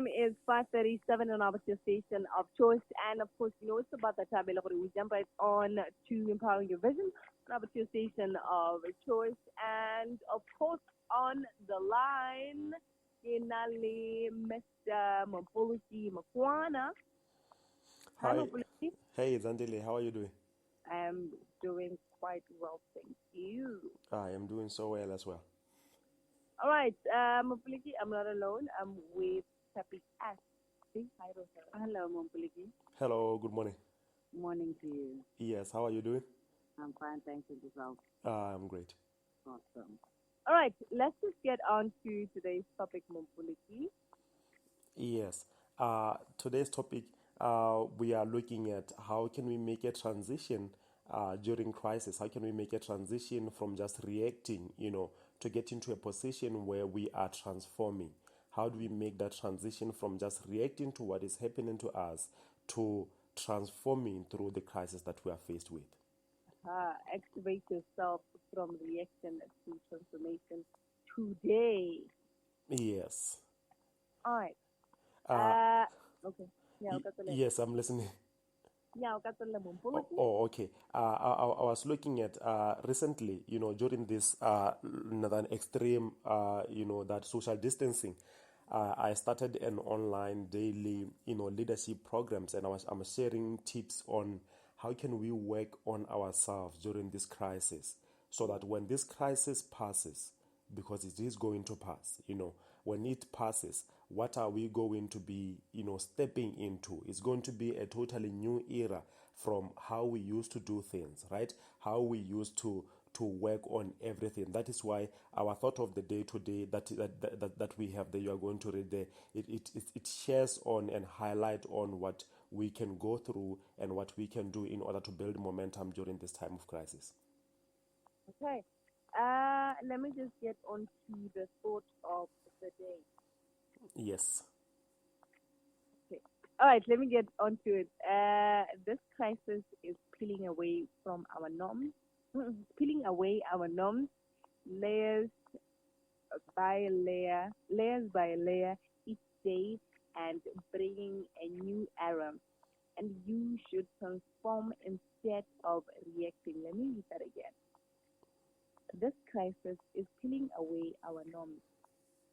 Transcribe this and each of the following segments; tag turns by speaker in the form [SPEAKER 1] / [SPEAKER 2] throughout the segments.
[SPEAKER 1] is 5:37 on our station of choice, and of course, it's about the time we jump right on to empowering your vision on our station of choice, and of course, on the line, Inali Mr. Mapuluki Makwana. Hi,
[SPEAKER 2] Hi.
[SPEAKER 1] Mapuluki.
[SPEAKER 2] Hey, Zandile, how are you doing?
[SPEAKER 1] I'm doing quite well, thank you.
[SPEAKER 2] I am doing so well as well.
[SPEAKER 1] All right, Mapuluki, I'm not alone. I'm with Happy S. Say hi to her. Hello, Mapuluki.
[SPEAKER 2] Hello, good morning.
[SPEAKER 1] Morning to you.
[SPEAKER 2] Yes, how are you doing?
[SPEAKER 1] I'm fine, thanks for yourself.
[SPEAKER 2] I'm great.
[SPEAKER 1] Awesome. All right, let's just get on to today's topic, Mumpuliki.
[SPEAKER 2] Yes. Today's topic, we are looking at how can we make a transition during crisis? How can we make a transition from just reacting, to get into a position where we are transforming? How do we make that transition from just reacting to what is happening to us to transforming through the crisis that we are faced with?
[SPEAKER 1] Activate yourself from reaction to transformation today.
[SPEAKER 2] Yes.
[SPEAKER 1] All right.
[SPEAKER 2] Uh,
[SPEAKER 1] Okay. Yeah,
[SPEAKER 2] yes, I'm listening.
[SPEAKER 1] yeah, Mumpuliki.
[SPEAKER 2] Okay. I was looking at recently, during this another extreme, that social distancing. I started an online daily, leadership programs, and I'm sharing tips on how can we work on ourselves during this crisis, so that when this crisis passes, because it is going to pass, when it passes, what are we going to be, stepping into? It's going to be a totally new era from how we used to do things, right? How we used to work on everything. That is why our thought of the day today that we have that you are going to read there, it shares on and highlight on what we can go through and what we can do in order to build momentum during this time of crisis.
[SPEAKER 1] Okay. Let me just get on to the thought of the day.
[SPEAKER 2] Yes.
[SPEAKER 1] Okay. All right, let me get onto it. This crisis is peeling away from our norms, peeling away our norms, layers layers by layer, each day, and bringing a new era. And you should transform instead of reacting. Let me read that again. This crisis is peeling away our norms,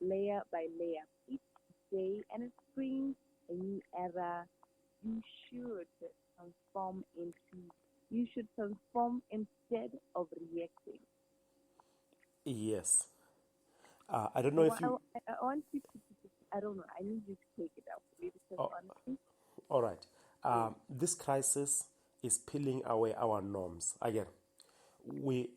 [SPEAKER 1] layer by layer, each day, and it brings a new era. You should transform into. You should transform instead of reacting.
[SPEAKER 2] Yes. I don't
[SPEAKER 1] I
[SPEAKER 2] know if
[SPEAKER 1] want,
[SPEAKER 2] you.
[SPEAKER 1] I want you to, I don't know, I need you to take it out for me because
[SPEAKER 2] Oh,
[SPEAKER 1] honestly,
[SPEAKER 2] all right.
[SPEAKER 1] yeah.
[SPEAKER 2] This crisis is peeling away our norms. Again, we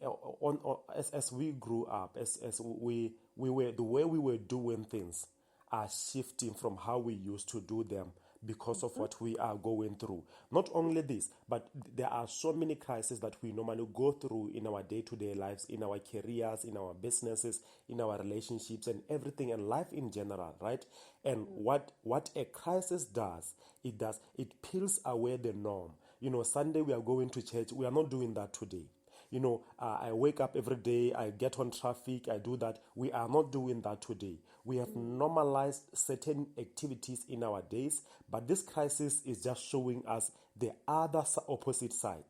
[SPEAKER 2] as we grew up, as we were the way we were doing things are shifting from how we used to do them because of
[SPEAKER 1] Mm-hmm.
[SPEAKER 2] what we are going through. Not only this, but there are so many crises that we normally go through in our day-to-day lives, in our careers, in our businesses, in our relationships, and everything, and life in general, right? And what a crisis does, it peels away the norm. Sunday we are going to church. We are not doing that today. I wake up every day, I get on traffic, I do that. We are not doing that today. We have normalized certain activities in our days, but this crisis is just showing us the other opposite side,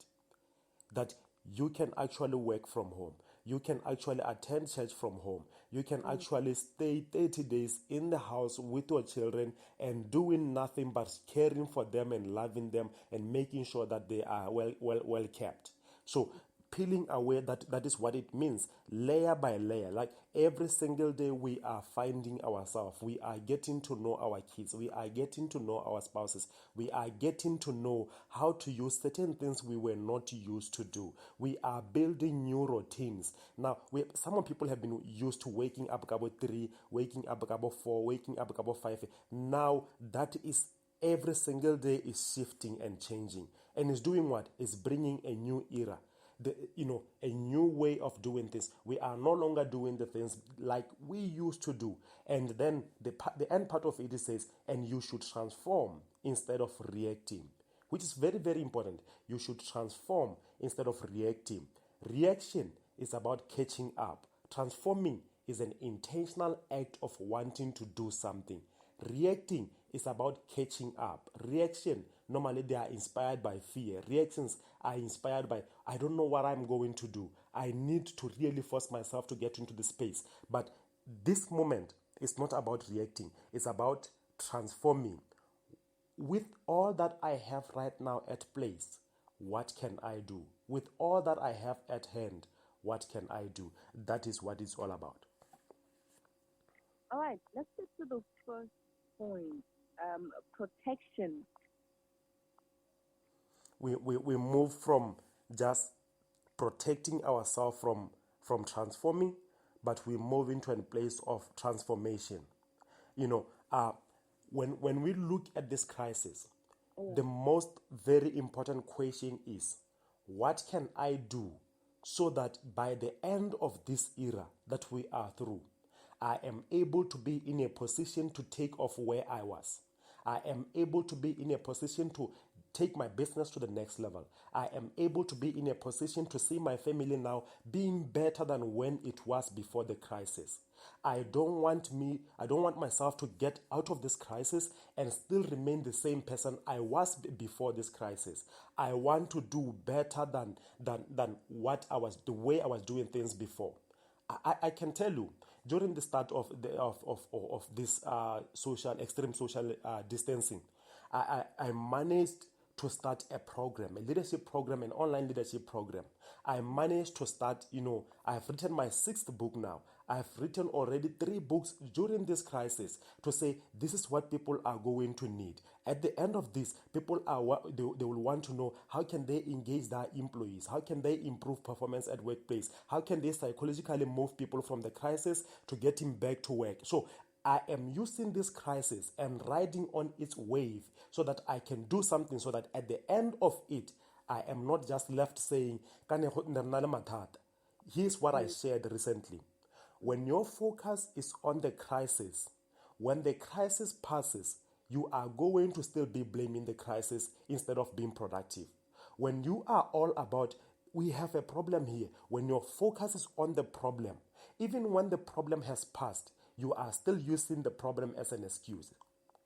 [SPEAKER 2] that you can actually work from home. You can actually attend church from home. You can actually stay 30 days in the house with your children and doing nothing but caring for them and loving them and making sure that they are well kept. So peeling away, that is what it means, layer by layer. Like every single day we are finding ourselves, we are getting to know our kids, we are getting to know our spouses, we are getting to know how to use certain things we were not used to do. We are building new routines. Now some people have been used to waking up about 3, waking up about 4, waking up about 5. Now that is every single day is shifting and changing, and is doing what is bringing a new era, a new way of doing things. We are no longer doing the things like we used to do. And then the end part of it says, and you should transform instead of reacting, which is very, very important. You should transform instead of reacting. Reaction is about catching up. Transforming is an intentional act of wanting to do something. Reacting is about catching up. Reaction, normally they are inspired by fear. Reactions are inspired by, I don't know what I'm going to do. I need to really force myself to get into the space. But this moment is not about reacting, it's about transforming. With all that I have right now at place, what can I do? With all that I have at hand, what can I do? That is what it's all about.
[SPEAKER 1] All right, let's get to the first point. Protection.
[SPEAKER 2] We move from just protecting ourselves from transforming, but we move into a place of transformation. You know, when we look at this crisis,
[SPEAKER 1] Yeah.
[SPEAKER 2] the most very important question is, what can I do so that by the end of this era that we are through, I am able to be in a position to take off where I was. I am able to be in a position to take my business to the next level. I am able to be in a position to see my family now being better than when it was before the crisis. I don't want myself to get out of this crisis and still remain the same person I was before this crisis. I want to do better than what the way I was doing things before. I can tell you, during the start of this extreme social distancing, I managed to start a program, a leadership program, an online leadership program. I managed to start, I've written my sixth book now. I've written already 3 books during this crisis to say this is what people are going to need. At the end of this, people they will want to know how can they engage their employees, how can they improve performance at workplace, how can they psychologically move people from the crisis to getting back to work. So I am using this crisis and riding on its wave so that I can do something so that at the end of it, I am not just left saying, here's what I
[SPEAKER 1] Mm.
[SPEAKER 2] shared recently. When your focus is on the crisis, when the crisis passes, you are going to still be blaming the crisis instead of being productive. When you are all about, we have a problem here, when your focus is on the problem, even when the problem has passed, you are still using the problem as an excuse.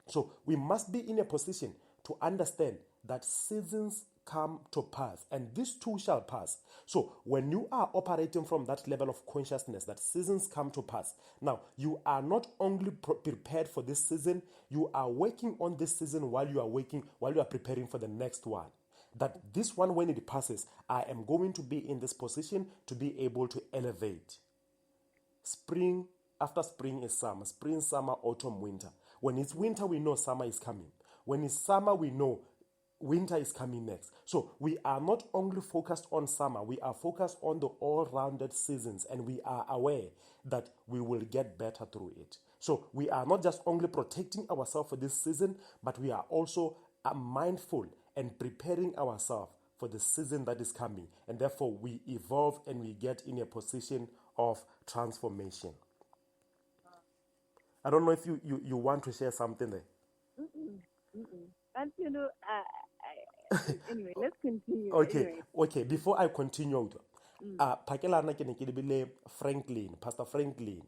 [SPEAKER 2] So we must be in a position to understand that seasons come to pass and this too shall pass. So when you are operating from that level of consciousness that seasons come to pass, now you are not only prepared for this season, you are working on this season while you are preparing for the next one. That this one, when it passes, I am going to be in this position to be able to elevate. Spring, after spring is summer. Spring, summer, autumn, winter. When it's winter, we know summer is coming. When it's summer, we know winter is coming next. So we are not only focused on summer, we are focused on the all-rounded seasons, and we are aware that we will get better through it. So we are not just only protecting ourselves for this season, but we are also mindful and preparing ourselves for the season that is coming. And therefore, we evolve and we get in a position of transformation. I don't know if you want to share something there.
[SPEAKER 1] Mm-mm. Mm-mm. And anyway, let's continue.
[SPEAKER 2] Okay,
[SPEAKER 1] Anyway.
[SPEAKER 2] okay. Before I continue,
[SPEAKER 1] Mm.
[SPEAKER 2] Pakelana Kenekidibile Franklin, Pastor Franklin,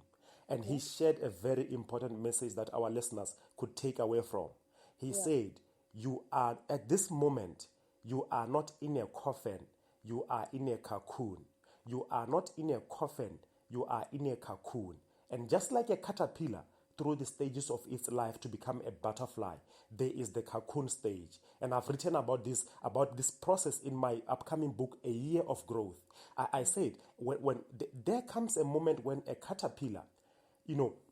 [SPEAKER 2] and he
[SPEAKER 1] Okay.
[SPEAKER 2] shared a very important message that our listeners could take away from. He
[SPEAKER 1] Yeah.
[SPEAKER 2] said, you are at this moment, you are not in a coffin, you are in a cocoon. You are not in a coffin, you are in a cocoon. And just like a caterpillar, through the stages of its life to become a butterfly, there is the cocoon stage. And I've written about this process in my upcoming book, A Year of Growth. I said, there comes a moment when a caterpillar,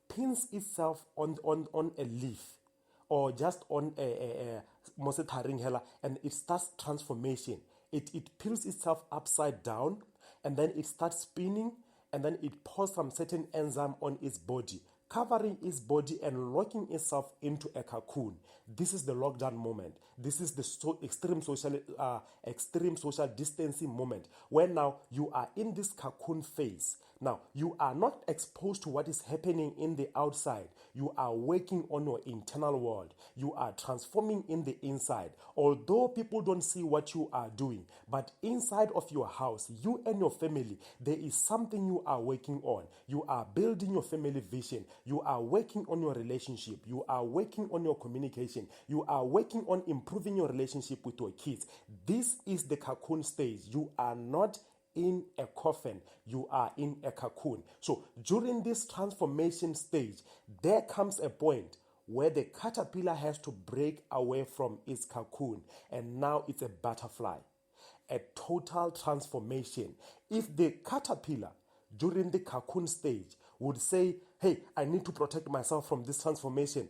[SPEAKER 2] pins itself on a leaf or just on a mosetaring hela, and it starts transformation. It peels itself upside down, and then it starts spinning, and then it pours some certain enzyme on its body, covering its body and locking itself into a cocoon. This is the lockdown moment. This is the extreme social distancing moment, where now you are in this cocoon phase. Now, you are not exposed to what is happening in the outside. You are working on your internal world. You are transforming in the inside. Although people don't see what you are doing, but inside of your house, you and your family, there is something you are working on. You are building your family vision. You are working on your relationship. You are working on your communication. You are working on improving your relationship with your kids. This is the cocoon stage. You are not in a coffin, you are in a cocoon. So during this transformation stage, there comes a point where the caterpillar has to break away from its cocoon, and now it's a butterfly. A total transformation. If the caterpillar during the cocoon stage would say, hey, I need to protect myself from this transformation,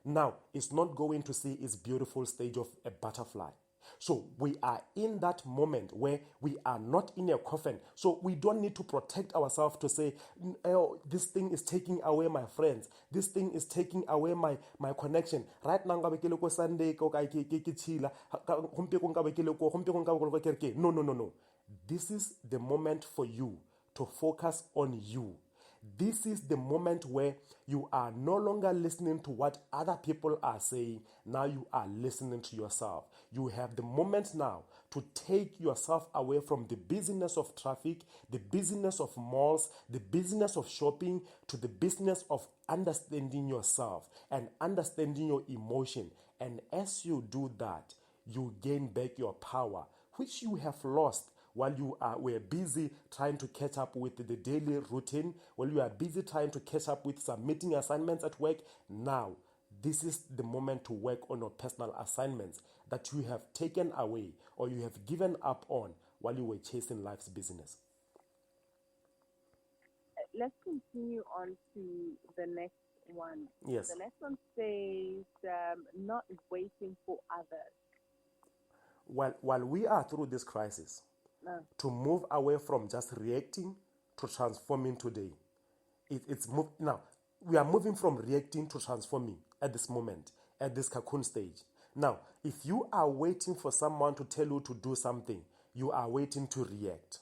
[SPEAKER 2] now it's not going to see its beautiful stage of a butterfly. So we are in that moment where we are not in a coffin. So we don't need to protect ourselves to say, oh, this thing is taking away my friends. This thing is taking away my connection. Right now, Sunday, no. This is the moment for you to focus on you. This is the moment where you are no longer listening to what other people are saying. Now you are listening to yourself. You have the moment now to take yourself away from the busyness of traffic, the busyness of malls, the business of shopping, to the business of understanding yourself and understanding your emotion. And as you do that, you gain back your power, which you have lost while you were busy trying to catch up with the daily routine, while you are busy trying to catch up with submitting assignments at work. Now, this is the moment to work on your personal assignments that you have taken away or you have given up on while you were chasing life's business.
[SPEAKER 1] Let's continue on to the next one.
[SPEAKER 2] Yes.
[SPEAKER 1] The next one says, not waiting for others.
[SPEAKER 2] While we are through this crisis, to move away from just reacting to transforming today. Now, we are moving from reacting to transforming at this moment, at this cocoon stage. Now, if you are waiting for someone to tell you to do something, you are waiting to react.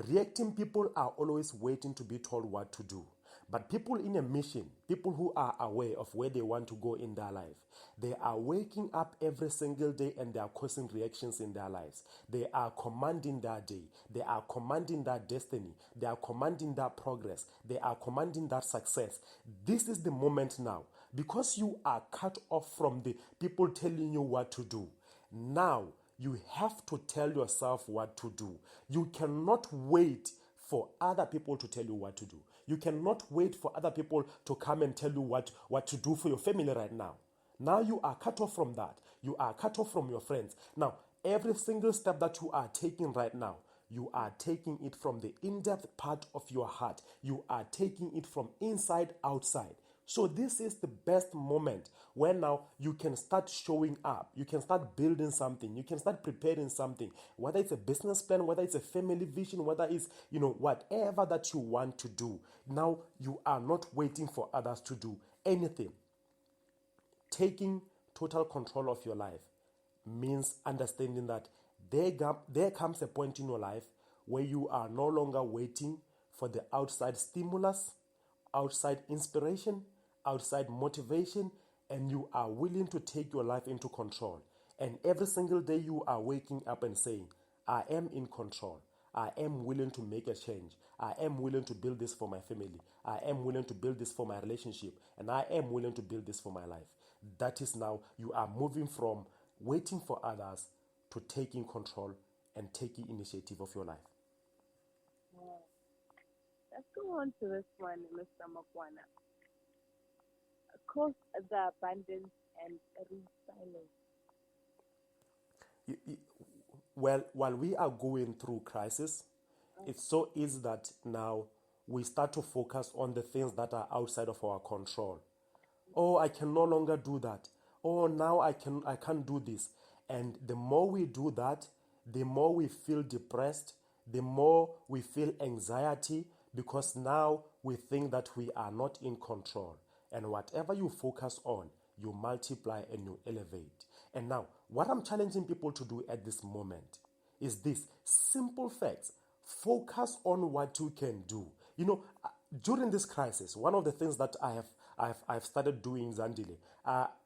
[SPEAKER 2] Reacting people are always waiting to be told what to do. But people in a mission, people who are aware of where they want to go in their life, they are waking up every single day and they are causing reactions in their lives. They are commanding their day. They are commanding their destiny. They are commanding their progress. They are commanding that success. This is the moment now. Because you are cut off from the people telling you what to do. Now, you have to tell yourself what to do. You cannot wait for other people to tell you what to do. You cannot wait for other people to come and tell you what to do for your family right now. Now you are cut off from that. You are cut off from your friends. Now, every single step that you are taking right now, you are taking it from the in-depth part of your heart. You are taking it from inside outside. So this is the best moment where now you can start showing up. You can start building something. You can start preparing something. Whether it's a business plan, whether it's a family vision, whether it's, whatever that you want to do. Now you are not waiting for others to do anything. Taking total control of your life means understanding that there comes a point in your life where you are no longer waiting for the outside stimulus, outside inspiration, outside motivation, and you are willing to take your life into control. And every single day you are waking up and saying, I am in control. I am willing to make a change. I am willing to build this for my family. I am willing to build this for my relationship. And I am willing to build this for my life. That is now you are moving from waiting for others to taking control and taking initiative of your life.
[SPEAKER 1] Let's go on to this one, Mr. Makwana. Cause the abundance and resilience.
[SPEAKER 2] While we are going through crisis, it's so easy that now we start to focus on the things that are outside of our control. Oh, I can no longer do that. Oh, now I can't do this. And the more we do that, the more we feel depressed, the more we feel anxiety, because now we think that we are not in control. And whatever you focus on, you multiply and you elevate. And now, what I'm challenging people to do at this moment is this simple facts. Focus on what you can do. You know, during this crisis, one of the things that I've started doing, Zandile,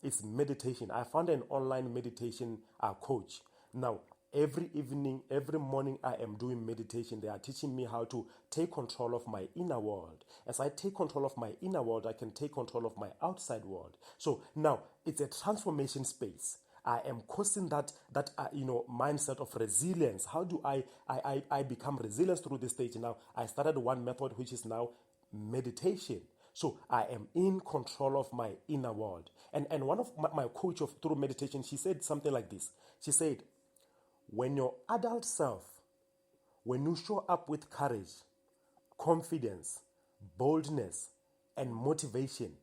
[SPEAKER 2] is meditation. I found an online meditation coach. Now, every evening, every morning, I am doing meditation. They are teaching me how to take control of my inner world. As I take control of my inner world, I can take control of my outside world. So now it's a transformation space. I am causing that mindset of resilience. How do I become resilient through this stage? Now I started one method which is now meditation. So I am in control of my inner world. And one of my coach of through meditation, she said something like this. She said, when your adult self, when you show up with courage, confidence, boldness, and motivation,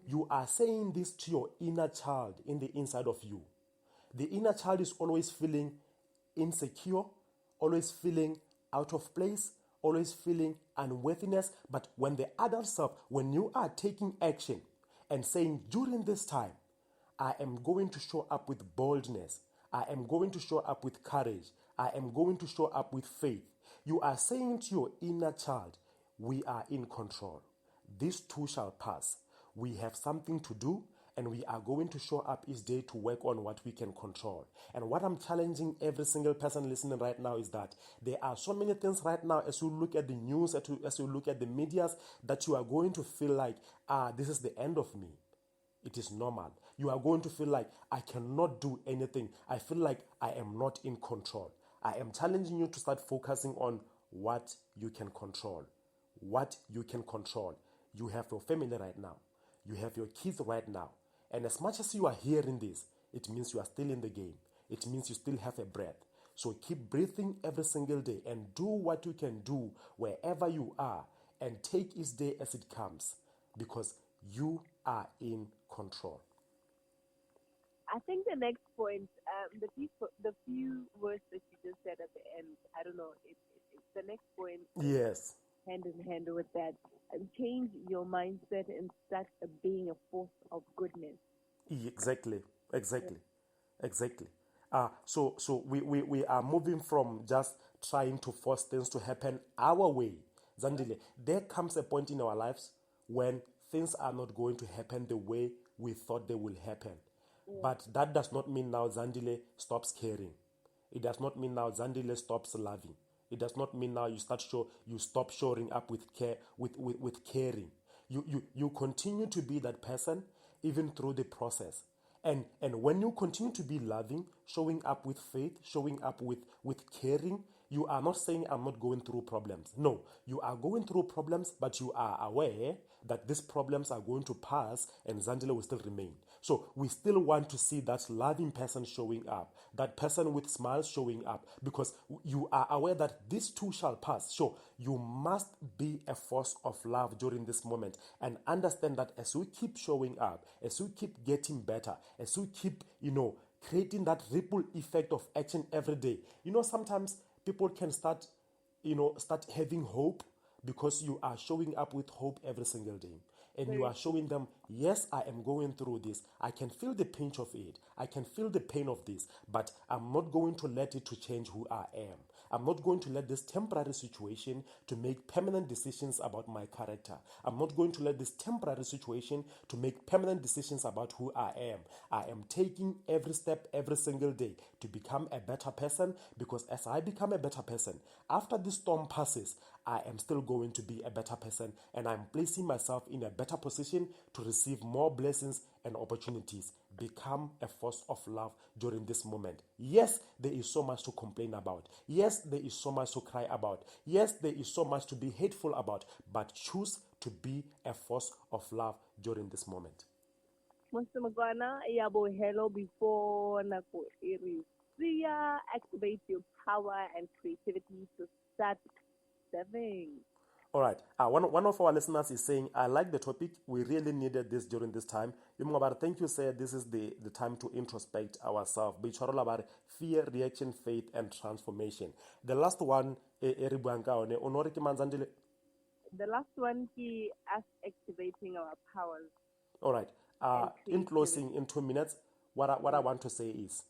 [SPEAKER 2] you are saying this to your inner child in the inside of you. The inner child is always feeling insecure, always feeling out of place, always feeling unworthiness. But when the adult self, when you are taking action and saying, during this time, I am going to show up with boldness, I am going to show up with courage, I am going to show up with faith. You are saying to your inner child, we are in control. This too shall pass. We have something to do, and we are going to show up each day to work on what we can control. And what I'm challenging every single person listening right now is that there are so many things right now as you look at the news, as you look at the medias, that you are going to feel like, this is the end of me. It is normal. You are going to feel like, I cannot do anything. I feel like I am not in control. I am challenging you to start focusing on what you can control. What you can control. You have your family right now. You have your kids right now. And as much as you are hearing this, it means you are still in the game. It means you still have a breath. So keep breathing every single day and do what you can do wherever you are, and take each day as it comes, because you are in control.
[SPEAKER 1] I think the next point, the few words that you just said at the end, I don't know, the next point is
[SPEAKER 2] Yes,
[SPEAKER 1] hand in hand with that. And change your mindset and start being a force of goodness.
[SPEAKER 2] exactly, exactly, exactly. So we are moving from just trying to force things to happen our way. Zandile, there comes a point in our lives when things are not going to happen the way we thought they will happen.
[SPEAKER 1] Yeah.
[SPEAKER 2] But that does not mean now Zandile stops caring. It does not mean now Zandile stops loving. It does not mean now you stop showing up with care, with caring. You continue to be that person even through the process. And when you continue to be loving, showing up with faith, showing up with caring, you are not saying I'm not going through problems. No, you are going through problems, but you are aware that these problems are going to pass and Zandile will still remain. So we still want to see that loving person showing up, that person with smiles showing up, because you are aware that this too shall pass. So you must be a force of love during this moment and understand that as we keep showing up, as we keep getting better, as we keep, creating that ripple effect of action every day. Sometimes people can start having hope because you are showing up with hope every single day. And you
[SPEAKER 1] Very
[SPEAKER 2] are
[SPEAKER 1] true.
[SPEAKER 2] showing them, yes, I am going through this. I can feel the pinch of it. I can feel the pain of this, but I'm not going to let it to change who I am. I'm not going to let this temporary situation to make permanent decisions about my character. I'm not going to let this temporary situation to make permanent decisions about who I am. I am taking every step every single day to become a better person, because as I become a better person, after this storm passes, I am still going to be a better person, and I'm placing myself in a better position to receive more blessings and opportunities. Become a force of love during this moment. Yes, there is so much to complain about. Yes, there is so much to cry about. Yes, there is so much to be hateful about, but choose to be a force of love during this moment.
[SPEAKER 1] Mr. Magwana, yabo hello before nako iri. Sia, activate your power and creativity to start serving.
[SPEAKER 2] All right. One of our listeners is saying, I like the topic. We really needed this during this time. Thank you, sir. This is the time to introspect ourselves. Be sure about fear, reaction, faith, and transformation. The last one,
[SPEAKER 1] The last one, he us activating our powers
[SPEAKER 2] all right.
[SPEAKER 1] and
[SPEAKER 2] In
[SPEAKER 1] creativity.
[SPEAKER 2] closing, in 2 minutes, what I want to say is,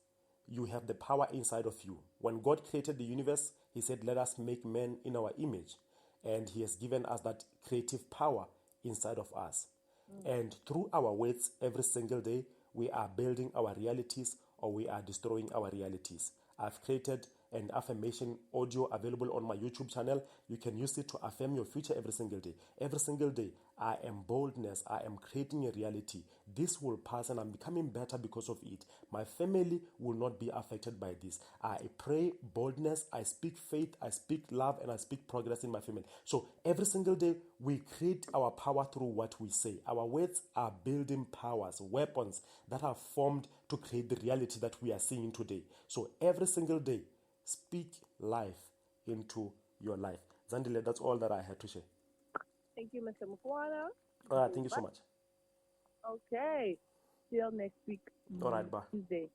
[SPEAKER 2] You have the power inside of you. When God created the universe, He said, "Let us make man in our image." And He has given us that creative power inside of us.
[SPEAKER 1] Mm.
[SPEAKER 2] And through our words every single day, we are building our realities or we are destroying our realities. I've created an affirmation audio available on my YouTube channel. You can use it to affirm your future every single day. Every single day, I am boldness. I am creating a reality. This will pass and I'm becoming better because of it. My family will not be affected by this. I pray boldness. I speak faith. I speak love and I speak progress in my family. So every single day, we create our power through what we say. Our words are building powers, weapons that are formed to create the reality that we are seeing today. So every single day, speak life into your life. Zandile, that's all that I had to share.
[SPEAKER 1] Thank you, Mr. Mukwana.
[SPEAKER 2] All right, thank you so much.
[SPEAKER 1] Okay. Till next week,
[SPEAKER 2] All right, bye.
[SPEAKER 1] Tuesday.